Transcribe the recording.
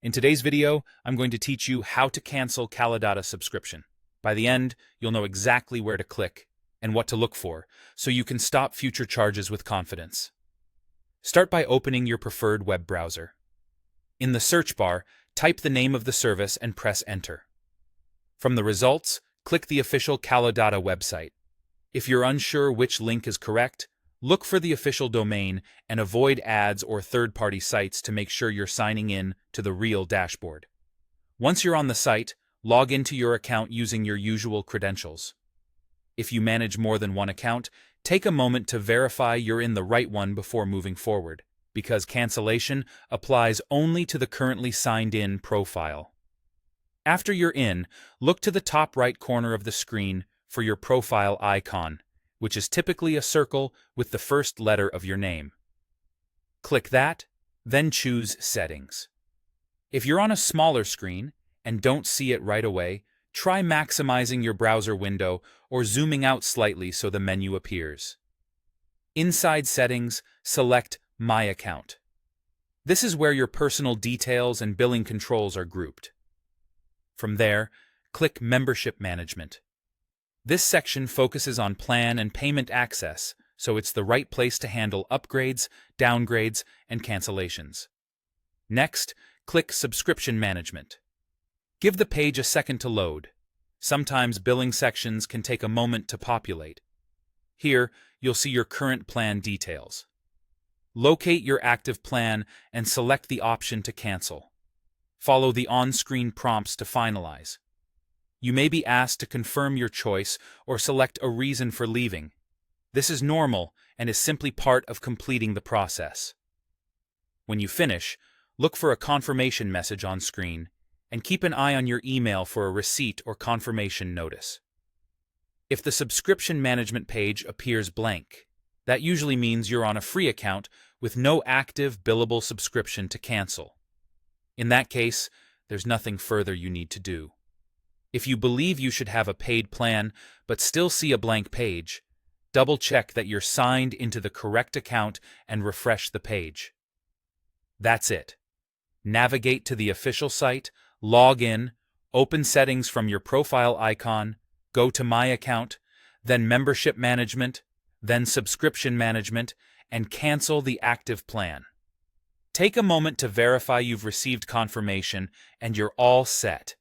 In today's video, I'm going to teach you how to cancel Kalodata Subscription. By the end, you'll know exactly where to click and what to look for, so you can stop future charges with confidence. Start by opening your preferred web browser. In the search bar, type the name of the service and press Enter. From the results, click the official Kalodata website. If you're unsure which link is correct, look for the official domain and avoid ads or third-party sites to make sure you're signing in to the real dashboard. Once you're on the site, log into your account using your usual credentials. If you manage more than one account, take a moment to verify you're in the right one before moving forward, because cancellation applies only to the currently signed-in profile. After you're in, look to the top right corner of the screen for your profile icon, which is typically a circle with the first letter of your name. Click that, then choose Settings. If you're on a smaller screen and don't see it right away, try maximizing your browser window or zooming out slightly so the menu appears. Inside Settings, select My Account. This is where your personal details and billing controls are grouped. From there, click Membership Management. This section focuses on plan and payment access, so it's the right place to handle upgrades, downgrades, and cancellations. Next, click Subscription Management. Give the page a second to load. Sometimes billing sections can take a moment to populate. Here, you'll see your current plan details. Locate your active plan and select the option to cancel. Follow the on-screen prompts to finalize. You may be asked to confirm your choice or select a reason for leaving. This is normal and is simply part of completing the process. When you finish, look for a confirmation message on screen and keep an eye on your email for a receipt or confirmation notice. If the subscription management page appears blank, that usually means you're on a free account with no active billable subscription to cancel. In that case, there's nothing further you need to do. If you believe you should have a paid plan but still see a blank page, double-check that you're signed into the correct account and refresh the page. That's it. Navigate to the official site, log in, open Settings from your profile icon, go to My Account, then Membership Management, then Subscription Management, and cancel the active plan. Take a moment to verify you've received confirmation and you're all set.